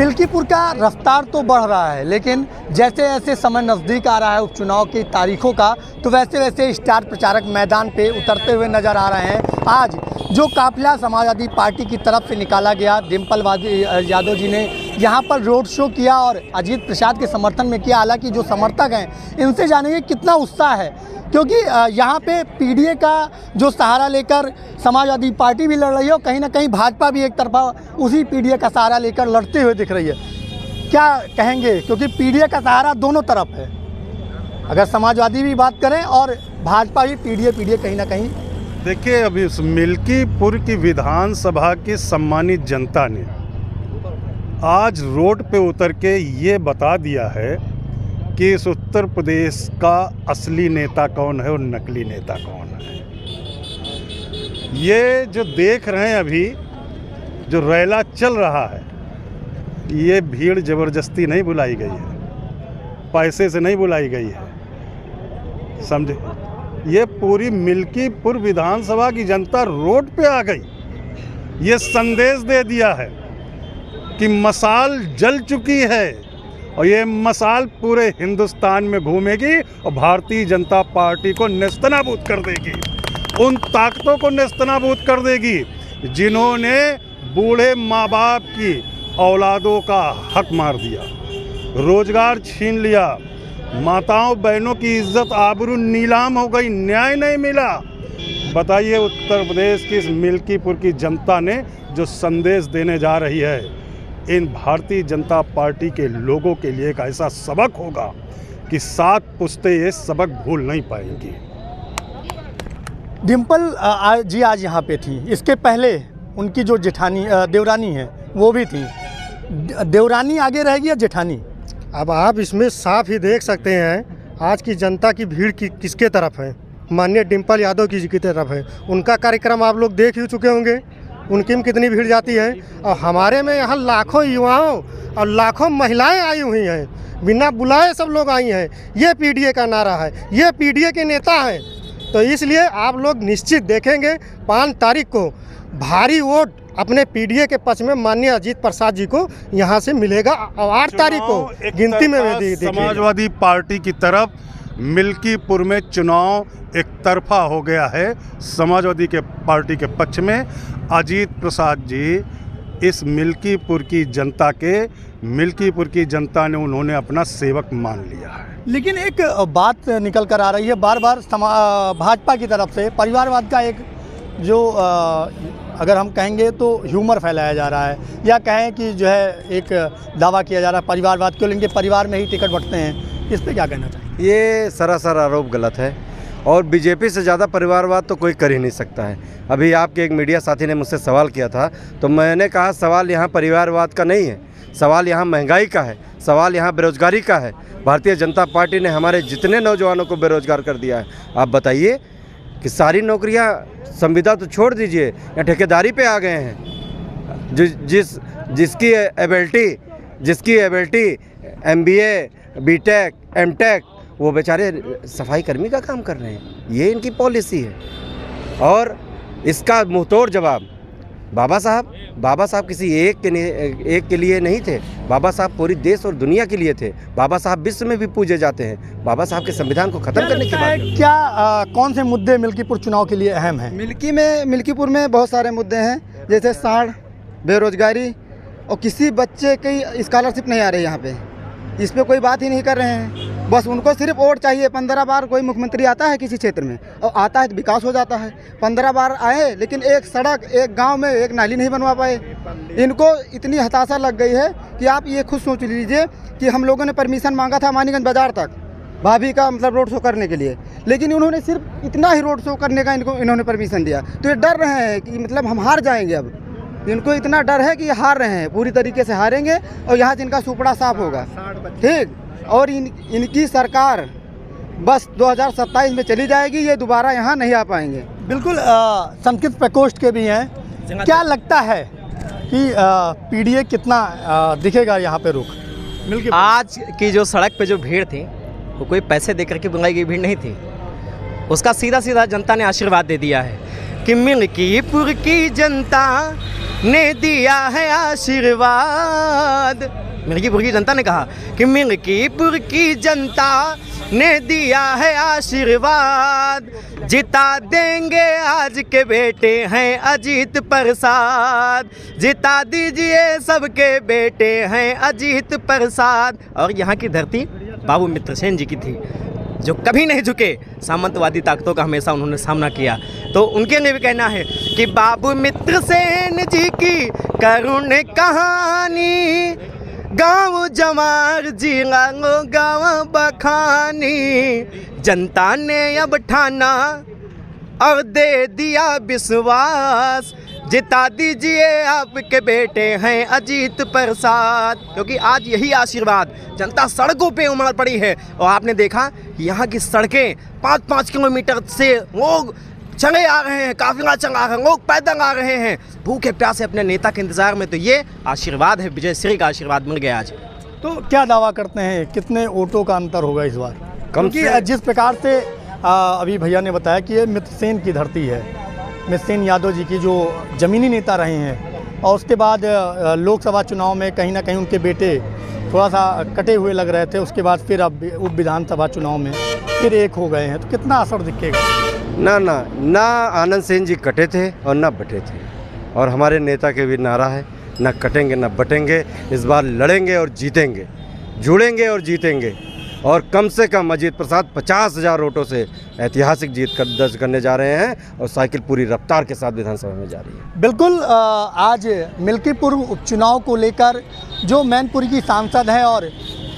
मिल्कीपुर का रफ्तार तो बढ़ रहा है, लेकिन जैसे जैसे समय नज़दीक आ रहा है उपचुनाव की तारीखों का, तो वैसे वैसे स्टार प्रचारक मैदान पे उतरते हुए नज़र आ रहे हैं। आज जो काफिला समाजवादी पार्टी की तरफ से निकाला गया, डिम्पल यादव जी ने यहाँ पर रोड शो किया और अजीत प्रसाद के समर्थन में किया। हालांकि जो समर्थक हैं इनसे जानेंगे कितना उत्साह है, क्योंकि यहाँ पे पीडीए का जो सहारा लेकर समाजवादी पार्टी भी लड़ रही है और कहीं ना कहीं भाजपा भी एक तरफा उसी पीडीए का सहारा लेकर लड़ते हुए दिख रही है। क्या कहेंगे, क्योंकि पीडीए का सहारा दोनों तरफ है, अगर समाजवादी भी बात करें और भाजपा भी पीडीए कहीं ना कहीं। देखिए, अभी इस मिल्कीपुर की विधानसभा की सम्मानित जनता ने आज रोड पे उतर के ये बता दिया है कि इस उत्तर प्रदेश का असली नेता कौन है और नकली नेता कौन है। ये जो देख रहे हैं अभी जो रैला चल रहा है, ये भीड़ ज़बरदस्ती नहीं बुलाई गई है, पैसे से नहीं बुलाई गई है, समझे। ये पूरी मिल्कीपुर विधानसभा की जनता रोड पे आ गई। ये संदेश दे दिया है कि मशाल जल चुकी है और ये मशाल पूरे हिंदुस्तान में घूमेगी और भारतीय जनता पार्टी को नेस्तनाबूद कर देगी, उन ताकतों को नेस्तनाबूद कर देगी जिन्होंने बूढ़े माँ बाप की औलादों का हक मार दिया, रोजगार छीन लिया, माताओं बहनों की इज्जत आबरू नीलाम हो गई, न्याय नहीं मिला। बताइए, उत्तर प्रदेश की इस मिल्कीपुर की जनता ने जो संदेश देने जा रही है, इन भारतीय जनता पार्टी के लोगों के लिए एक ऐसा सबक होगा कि 7 पुश्तें ये सबक भूल नहीं पाएंगी। डिम्पल जी आज यहाँ पे थी, इसके पहले उनकी जो जेठानी देवरानी है वो भी थी। देवरानी आगे रहेगी या जेठानी? अब आप इसमें साफ ही देख सकते हैं आज की जनता की भीड़ किसके तरफ है। माननीय डिम्पल यादव जी की तरफ है। उनका कार्यक्रम आप लोग देख ही चुके होंगे, उनकी में कितनी भीड़ जाती है। और हमारे में यहाँ लाखों युवाओं और लाखों महिलाएं आई हुई हैं, बिना बुलाए सब लोग आई हैं। ये पीडीए का नारा है, ये पीडीए के नेता हैं। तो इसलिए आप लोग निश्चित देखेंगे 5 तारीख को भारी वोट अपने पीडीए के पक्ष में माननीय अजीत प्रसाद जी को यहाँ से मिलेगा। और 8 तारीख को गिनती में समाजवादी पार्टी की तरफ मिल्कीपुर में चुनाव एक तरफा हो गया है। समाजवादी के पार्टी के पक्ष में अजीत प्रसाद जी इस मिल्कीपुर की जनता ने उन्होंने अपना सेवक मान लिया है। लेकिन एक बात निकल कर आ रही है बार बार भाजपा की तरफ से, परिवारवाद का एक जो अगर हम कहेंगे तो ह्यूमर फैलाया जा रहा है, या कहें कि जो है एक दावा किया जा रहा है परिवारवाद क्यों, इनके परिवार में ही टिकट बंटते हैं। इस पर क्या कहना चाहिए? ये सरासर आरोप गलत है और बीजेपी से ज़्यादा परिवारवाद तो कोई कर ही नहीं सकता है। अभी आपके एक मीडिया साथी ने मुझसे सवाल किया था, तो मैंने कहा सवाल यहाँ परिवारवाद का नहीं है, सवाल यहाँ महंगाई का है, सवाल यहाँ बेरोजगारी का है। भारतीय जनता पार्टी ने हमारे जितने नौजवानों को बेरोजगार कर दिया है। आप बताइए कि सारी नौकरियाँ संविदा तो छोड़ दीजिए, या ठेकेदारी पे आ गए हैं। जिसकी एबिलिटी MBA, BTech, MTech, वो बेचारे सफाई कर्मी का काम कर रहे हैं। ये इनकी पॉलिसी है और इसका मुंहतोड़ जवाब बाबा साहब किसी एक के लिए नहीं थे। बाबा साहब पूरी देश और दुनिया के लिए थे। बाबा साहब विश्व में भी पूजे जाते हैं। बाबा साहब के संविधान को खत्म करने के बाद क्या कौन से मुद्दे मिल्कीपुर चुनाव के लिए अहम हैं? मिल्कीपुर में बहुत सारे मुद्दे हैं, जैसे साढ़, बेरोजगारी और किसी बच्चे की स्कॉलरशिप नहीं आ रही यहाँ पे, इस पर कोई बात ही नहीं कर रहे हैं। बस उनको सिर्फ वोट चाहिए। 15 बार कोई मुख्यमंत्री आता है किसी क्षेत्र में और आता है तो विकास हो जाता है। 15 बार आए लेकिन एक सड़क, एक गांव में एक नाली नहीं बनवा पाए। इनको इतनी हताशा लग गई है कि आप ये खुद सोच लीजिए कि हम लोगों ने परमिशन मांगा था मानीगंज बाजार तक भाभी का मतलब रोड शो करने के लिए, लेकिन उन्होंने सिर्फ इतना ही रोड शो करने का इन्होंने परमिशन दिया। तो ये डर रहे हैं कि मतलब हम हार जाएंगे। अब इनको इतना डर है कि ये हार रहे हैं, पूरी तरीके से हारेंगे और यहाँ जिनका सुपड़ा साफ होगा, ठीक। और इनकी सरकार बस 2027 में चली जाएगी, ये दोबारा यहाँ नहीं आ पाएंगे। बिल्कुल। संस्कृत प्रकोष्ठ के भी हैं, क्या लगता है कि पीडीए कितना दिखेगा यहाँ पे रुख? आज की जो सड़क पे जो भीड़ थी वो कोई पैसे देकर के बुलाई गई भीड़ नहीं थी, उसका सीधा जनता ने आशीर्वाद दे दिया है कि मिल्कीपुर की जनता ने दिया है आशीर्वाद। मिल्कीपुर की जनता ने कहा कि मिल्कीपुर की जनता ने दिया है आशीर्वाद, जिता देंगे आज के बेटे हैं अजीत प्रसाद, जिता दीजिए सबके बेटे हैं अजीत प्रसाद। और यहाँ की धरती बाबू मित्रसेन जी की थी, जो कभी नहीं झुके, सामंतवादी ताकतों का हमेशा उन्होंने सामना किया। तो उनके लिए भी कहना है कि बाबू मित्रसेन जी की करुण कहानी, गाँव जमार जिला गाँव बखानी, जनता ने अब ठाना और दे दिया विश्वास, जिता दीजिए आपके बेटे हैं अजीत प्रसाद। क्योंकि आज यही आशीर्वाद, जनता सड़कों पे उमड़ पड़ी है। और आपने देखा यहाँ की सड़कें 5-5 किलोमीटर से लोग चले आ रहे हैं, काफिला चला रहे हैं, लोग पैदल आ रहे हैं भूखे प्यासे अपने नेता के इंतजार में। तो ये आशीर्वाद है, विजय श्री का आशीर्वाद मिल गया आज। तो क्या दावा करते हैं, कितने वोटों का अंतर होगा इस बार? क्योंकि जिस प्रकार से अभी भैया ने बताया कि ये मित्रसेन की धरती है, मित्रसेन यादव जी की जो ज़मीनी नेता रहे हैं, और उसके बाद लोकसभा चुनाव में कहीं ना कहीं उनके बेटे थोड़ा सा कटे हुए लग रहे थे, उसके बाद फिर अब उप विधानसभा चुनाव में फिर एक हो गए हैं। तो कितना असर दिखेगा? ना आनंद सेन जी कटे थे और ना बटे थे, और हमारे नेता के भी नारा है, ना कटेंगे ना बटेंगे, इस बार लड़ेंगे और जीतेंगे, जुड़ेंगे और जीतेंगे। और कम से कम अजीत प्रसाद 50,000 वोटों से ऐतिहासिक जीत दर्ज करने जा रहे हैं, और साइकिल पूरी रफ्तार के साथ विधानसभा में जा रही है। बिल्कुल, आज मिल्कीपुर उपचुनाव को लेकर जो मैनपुरी की सांसद हैं और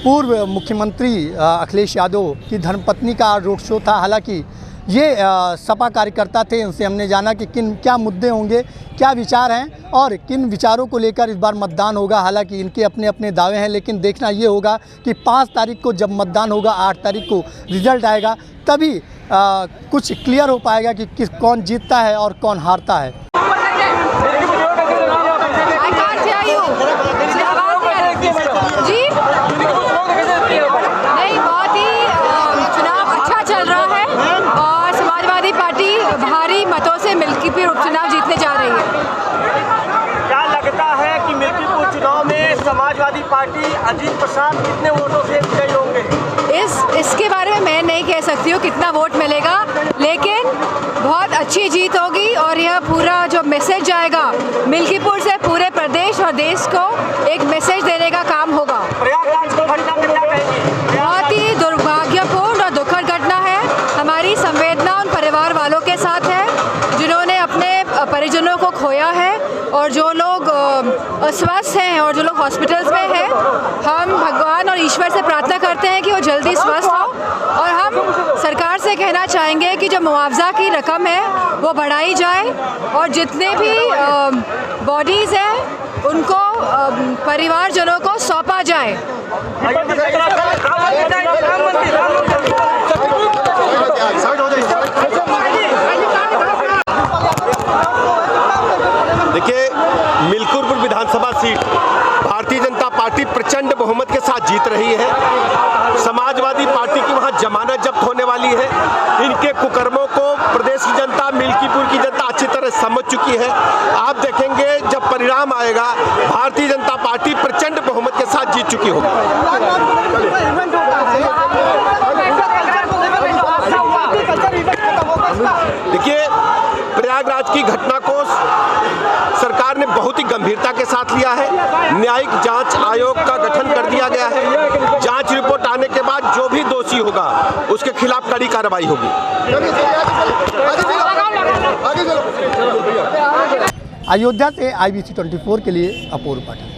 पूर्व मुख्यमंत्री अखिलेश यादव की धर्मपत्नी का रोड शो था। हालांकि ये सपा कार्यकर्ता थे, इनसे हमने जाना कि क्या मुद्दे होंगे, क्या विचार हैं और किन विचारों को लेकर इस बार मतदान होगा। हालांकि इनके अपने अपने दावे हैं, लेकिन देखना ये होगा कि 5 तारीख को जब मतदान होगा, 8 तारीख को रिजल्ट आएगा, तभी कुछ क्लियर हो पाएगा कि कौन जीतता है और कौन हारता है। मिल्कीपुर उपचुनाव जीतने जा रही है। क्या लगता है कि मिल्कीपुर चुनाव में समाजवादी पार्टी अजीत प्रसाद कितने वोटों से विजयी होंगे? इसके बारे में मैं नहीं कह सकती हूँ कितना वोट मिलेगा, लेकिन बहुत अच्छी जीत होगी। और यह पूरा जो मैसेज जाएगा मिल्कीपुर से पूरे प्रदेश और देश को एक मैसेज देने का काम होगा। प्रयागराज की घटना में क्या कहेंगी? बहुत ही दुर्भाग्यपूर्ण और दुखद घटना है। हमारी संवेदना उन परिवार वालों के साथ है जिन्होंने अपने परिजनों को खोया है, और जो लोग अस्वस्थ हैं और जो लोग हॉस्पिटल्स में हैं। हम भगवान और ईश्वर से प्रार्थना करते हैं कि वो जल्दी स्वस्थ हो। और हम सरकार से कहना चाहेंगे कि जो मुआवजा की रकम है वो बढ़ाई जाए, और जितने भी बॉडीज़ हैं उनको परिवारजनों को सौंपा जाए। देखिए, मिल्कीपुर विधानसभा सीट भारतीय जनता पार्टी प्रचंड बहुमत के साथ जीत रही है। समाजवादी पार्टी की वहां जमानत जब्त होने वाली है। इनके कुकर्मों को प्रदेश की जनता, मिल्कीपुर की जनता अच्छी तरह समझ चुकी है। आप देखेंगे जब परिणाम आएगा, भारतीय जनता पार्टी प्रचंड बहुमत के साथ जीत चुकी होगी। देखिए, प्रयागराज की घटना को सरकार ने बहुत ही गंभीरता के साथ लिया है। न्यायिक जांच आयोग का गठन कर दिया गया है। जांच रिपोर्ट आने के बाद जो भी दोषी होगा उसके खिलाफ कड़ी कार्रवाई होगी। अयोध्या से IBC 24 के लिए अपूर्व पाठक।